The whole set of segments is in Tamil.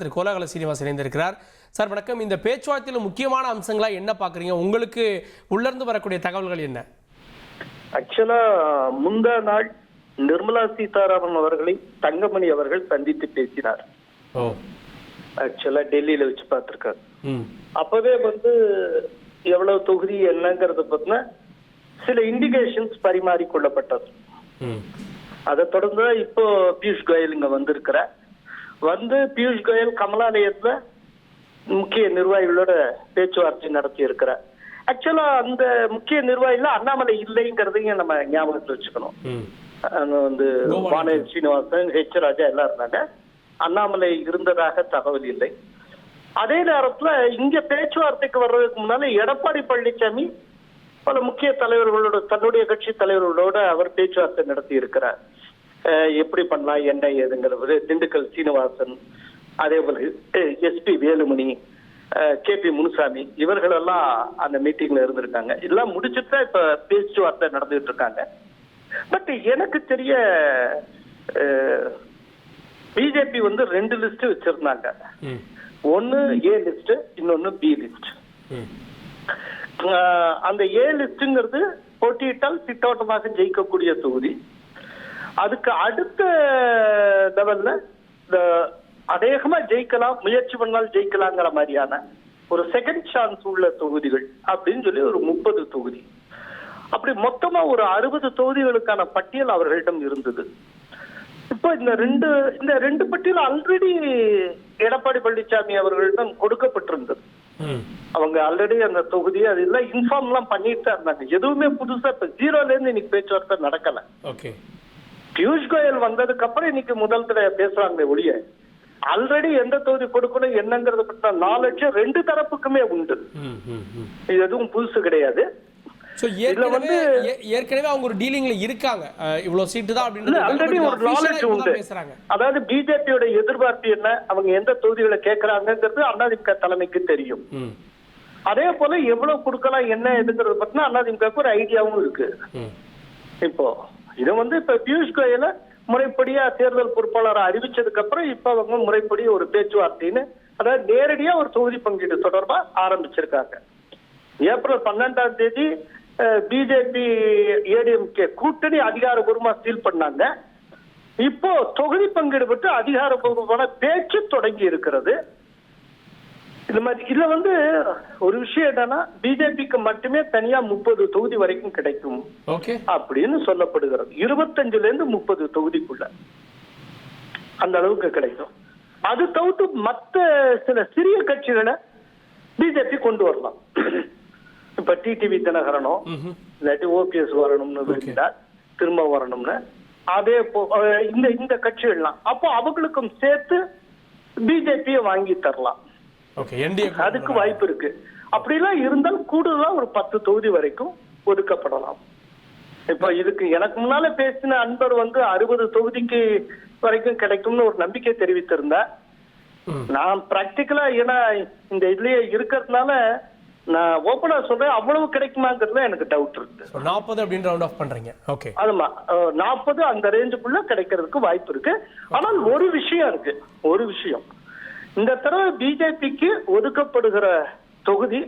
திரு கோலாகல சீனிவாசன் இணைந்திருக்கிறார். சார் வணக்கம். இந்த பேச்சுவார்த்தையில் முக்கியமான அம்சங்களா என்ன பாக்குறீங்க? உங்களுக்கு உள்ளிருந்து வரக்கூடிய தகவல்கள் என்ன? ஆக்சுவலா முந்தா நாள் நிர்மலா சீதாராமன் அவர்களை தங்கமணி அவர்கள் சந்தித்து பேசினார். ஆக்சுவலா டெல்லியில வச்சு பார்த்திருக்காரு. அப்பவே எவ்வளவு தொகுதி என்னங்கிறத பத்தின சில இண்டிகேஷன்ஸ் பரிமாறிக்கொள்ளப்பட்டது. அதை தொடர்ந்து இப்போ பியூஷ் கோயல் இங்க வந்திருக்கிறார். பியூஷ் கோயல் கமலாலயத்துல முக்கிய நிர்வாகிகளோட பேச்சுவார்த்தை நடத்தி இருக்கிறார். ஆக்சுவலா அந்த முக்கிய நிர்வாகிகள் அண்ணாமலை இல்லைங்கிறதையும் நம்ம ஞாபகத்தில் வச்சுக்கணும். வானதி சீனிவாசன், ஹெச் ராஜா எல்லாம் இருந்தாங்க. அண்ணாமலை இருந்ததாக தகவல் இல்லை. அதே நேரத்துல இங்க பேச்சுவார்த்தைக்கு வர்றதுக்கு முன்னால எடப்பாடி பழனிசாமி பல முக்கிய தலைவர்களோட, தன்னுடைய கட்சி தலைவர்களோட அவர் பேச்சுவார்த்தை நடத்தி இருக்கிறார். எப்படி பண்ணலாம் என்ன ஏதுங்கிறது. திண்டுக்கல் சீனிவாசன், அதே போல எஸ்பி வேலுமணி, KP முனுசாமி இவர்களெல்லாம் அந்த மீட்டிங்ல இருந்திருக்காங்க. எல்லாம் முடிச்சுட்டு தான் இப்ப பேச்சுவார்த்தை நடந்துட்டு இருக்காங்க. பட் எனக்கு தெரிய பிஜேபி 2 லிஸ்ட் வச்சிருந்தாங்க. ஒன்னு A லிஸ்ட், இன்னொன்னு B லிஸ்ட். அந்த A லிஸ்ட்ங்கிறது போட்டியிட்டால் திட்டவட்டமாக ஜெயிக்கக்கூடிய தொகுதி. அதுக்கு அடுத்த லெவல்ல அநேகமா ஜெயிக்கலாம், முயற்சி பண்ணால் ஜெயிக்கலாங்கிற மாதிரியான ஒரு செகண்ட் சான்ஸ் உள்ள தொகுதிகள் அப்படின்னு சொல்லி ஒரு 30 தொகுதி, அப்படி மொத்தமா ஒரு 60 தொகுதிகளுக்கான பட்டியல் அவர்களிடம் இருந்தது. இப்போ இந்த ரெண்டு பட்டியல் ஆல்ரெடி எடப்பாடி பழனிசாமி அவர்களிடம் கொடுக்கப்பட்டிருந்தது. அவங்க ஆல்ரெடி அந்த தொகுதி அது எல்லாம் இன்ஃபார்ம் எல்லாம் பண்ணிட்டு தான் இருந்தாங்க. எதுவுமே புதுசா இப்ப ஜீரோல இருந்து இன்னைக்கு பேச்சுவார்த்தை நடக்கல. பியூஷ் கோயல் வந்ததுக்கு அப்புறம் இன்னைக்கு முதல் தடவை பேசுறாங்களே ஒழிய ஆல்ரெடி எந்த தொகுதி கொடுக்கணும் என்னங்கிறத பற்றி நாலேஜ் 2 தரப்புக்குமே உண்டு. இது எதுவும் புதுசு கிடையாது. ஏற்கனவே அவங்க ஒரு டீலிங்ல இருக்காங்க. இவ்வளவு சீட்டு தான் அப்படின்னு ஆல்ரெடி ஒரு நாலேஜ் உண்டு. அதாவது பிஜேபியோட எதிர்பார்ப்பு என்ன, அவங்க எந்த தொகுதிகளை கேட்கறாங்கிறது அதிமுக தலைமைக்கு தெரியும். அதே போல எவ்வளவு கொடுக்கலாம் என்ன எதுங்கிறத பத்தினா அதிமுகவுக்கு ஒரு ஐடியாவும் இருக்கு. இப்போ இது இப்ப பியூஷ் கோயல முறைப்படியா தேர்தல் பொறுப்பாளர் அறிவிச்சதுக்கு அப்புறம் இப்ப அவங்க முறைப்படி ஒரு பேச்சுவார்த்தைன்னு, அதாவது நேரடியா ஒரு தொகுதி பங்கீடு தொடர்பா ஆரம்பிச்சிருக்காங்க. ஏப்ரல் 12ஆம் தேதி பிஜேபி ADMK கூட்டணி அதிகாரப்பூர்வமா சீல் பண்ணாங்க. இப்போ தொகுதி பங்கீடு பற்றி அதிகாரப்பூர்வமான பேச்சு தொடங்கி இருக்கிறது. இந்த மாதிரி இதுல ஒரு விஷயம் என்னன்னா, பிஜேபிக்கு மட்டுமே தனியா 30 தொகுதி வரைக்கும் கிடைக்கும் அப்படின்னு சொல்லப்படுகிறது. 25ல இருந்து 30 தொகுதிக்குள்ள அந்த அளவுக்கு கிடைக்கும். அது தவிர்த்து மற்ற சில சிறிய கட்சிகளை பிஜேபி கொண்டு வரலாம். இப்ப டிடிவி தினகரனும் இல்லாட்டி OPS வரணும்னு விரும்பினார், திரும்ப வரணும்னு. அதே இந்த கட்சிகள்லாம் அப்போ அவங்களுக்கும் சேர்த்து பிஜேபியை வாங்கி தரலாம். அதுக்கு வாய்ப்பு இருக்கு. அப்படிலாம் இருந்தால் கூடுதலா ஒரு 10 தொகுதி வரைக்கும் ஒதுக்கப்படலாம். இப்ப இதுக்கு எனக்கு முன்னால பேசின அன்பர் 60 தொகுதிக்கு வரைக்கும் கிடைக்கும்னு ஒரு நம்பிக்கை தெரிவித்திருந்தேன். நான் பிராக்டிக்கலா ஏன்னா இந்த இதுலயே இருக்கிறதுனால நான் ஓபனா சொல்றேன், அவ்வளவு கிடைக்குமாங்கிறது எனக்கு டவுட் இருக்கு. 40 அப்படின்னு ரவுண்ட் ஆஃப் பண்றீங்க. ஓகே, ஆமா 40 அந்த ரேஞ்சுக்குள்ள கிடைக்கிறதுக்கு வாய்ப்பு இருக்கு. ஆனால் ஒரு விஷயம் இருக்கு, ஒரு விஷயம், இந்த தடவை பிஜேபிக்கு ஒதுக்கப்படுகிற தொகுதி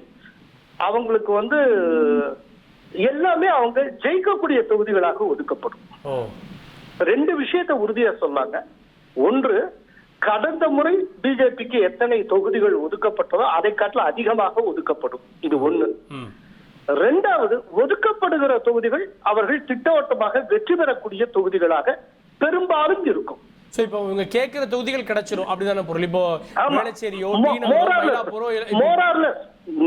அவங்களுக்கு எல்லாமே அவங்க ஜெயிக்கக்கூடிய தொகுதிகளாக ஒதுக்கப்படும். 2 விஷயத்தை உறுதியா சொன்னாங்க. ஒன்று, கடந்த முறை பிஜேபிக்கு எத்தனை தொகுதிகள் ஒதுக்கப்பட்டதோ அதை காட்டிலும் அதிகமாக ஒதுக்கப்படும். இது ஒண்ணு. 2வது, ஒதுக்கப்படுகிற தொகுதிகள் அவர்கள் திட்டவட்டமாக வெற்றி பெறக்கூடிய தொகுதிகளாக பெரும்பாலும் இருக்கும். இப்போ இவங்க கேட்கிற தொகுதிகள் கிடைச்சிரும் அப்படிதான பொருள்? இப்போ வேளச்சேரியோ மோரார்லெஸ்,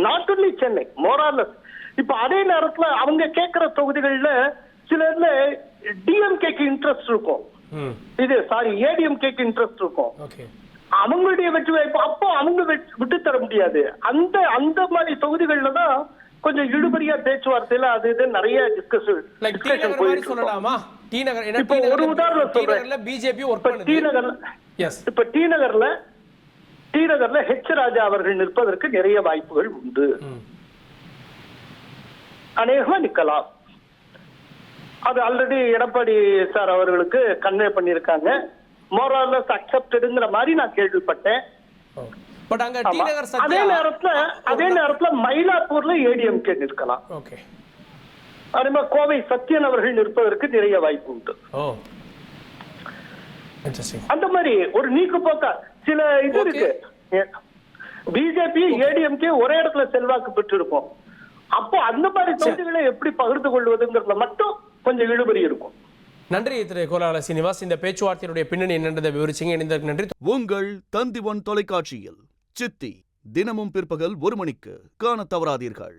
நாட் ஒன்லி சென்னை, மோரார்லெஸ். இப்போ அதே நேரத்துல அவங்க கேட்கிற தொகுதிகள்ல சிலர்ல டிஎம்கேக்கு இன்ட்ரெஸ்ட் இருக்கும், ADMKக்கு இன்ட்ரெஸ்ட் இருக்கும். அவங்களுடைய வெற்றி வாய்ப்பு அப்போ அவங்க விட்டு தர முடியாது. அந்த மாதிரி தொகுதிகள்ல தான் கொஞ்சம் இழுபறியா பேச்சுவார்த்தையில அது இது நிறைய டிஸ்கஷன் சொல்லலாமா? இப்ப ஒரு உதாரணம் சொல்றேன். இப்ப டி நகர்ல ஹெச் ராஜா அவர்கள் நிற்பதற்கு நிறைய வாய்ப்புகள் உண்டு. அநேகமா நிக்கலாம். அது ஆல்ரெடி எடப்பாடி சார் அவர்களுக்கு கன்வே பண்ணியிருக்காங்க. மோர் ஆர் லெஸ் அக்செப்டடுங்கிற மாதிரி நான் கேள்விப்பட்டேன். பட் அங்க டி நகர் அதே சத்யா நேரத்துல மயிலாப்பூர்ல ஏடிஎம்கே நிற்கலாம். ஓகே. அதே மாதிரி கோவை சத்யன் அவர்கள் நிற்பதற்கு நிறைய வாய்ப்பு உண்டு. ஓ இன்ட்ரஸ்டிங். அந்த மாதிரி ஒரு நீக்கு போக்கா சில இது இருக்கு. பிஜேபி ஏடிஎம்கே ஒரே இடத்துல செல்வாக்கு பெற்றிருக்கும். அப்போ அந்த மாதிரி தொகுதிகளை எப்படி பகிர்ந்து கொள்வதுங்கிறதுல மட்டும் கொஞ்சம் இழுபறி இருக்கும். நன்றி திரு கோலால சீனிவாஸ். இந்த பேச்சுவார்த்தையுடைய பின்னணி என்னன்றதை விவரிச்சிங்க. இணைந்ததற்கு நன்றி. உங்கள் தந்திவன் தொலைக்காட்சியில் சித்தி தினமும் பிற்பகல் 1 மணிக்கு காண தவறாதீர்கள்.